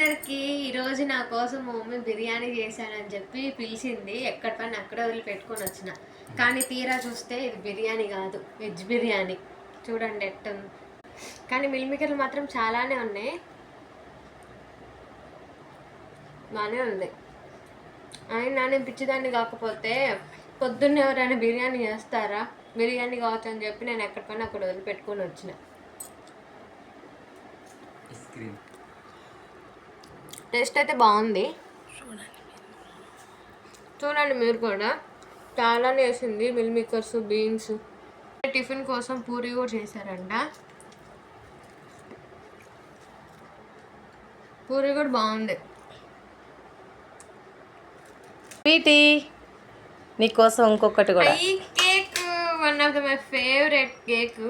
అందరికి ఈరోజు నా కోసం మా మమ్మీ బిర్యానీ చేశానని చెప్పి పిలిచింది. ఎక్కడ పని అక్కడే వదిలిపెట్టుకొని వచ్చిన. కానీ తీరా చూస్తే ఇది బిర్యానీ కాదు, వెజ్ బిర్యానీ. చూడండి ఎట్టుంది. కానీ మిల్మికర్లు మాత్రం చాలానే ఉన్నాయి, బాగానే ఉంది. అయినా నేను పిచ్చిదాన్ని కాకపోతే పొద్దున్న ఎవరైనా బిర్యానీ చేస్తారా? బిర్యానీ కావచ్చు అని చెప్పి నేను ఎక్కడ పని అక్కడ వదిలిపెట్టుకొని వచ్చిన. టేస్ట్ అయితే బాగుంది, చూడండి మీరు కూడా. చాలానే వేసింది, మిల్ మేకర్స్, బీన్స్. టిఫిన్ కోసం పూరి కూడా చేశారంట. పూరి కూడా బాగుంది. స్వీటీ నీకోసం ఇంకొకటి కూడా. ఈ cake one of the my favourite cake.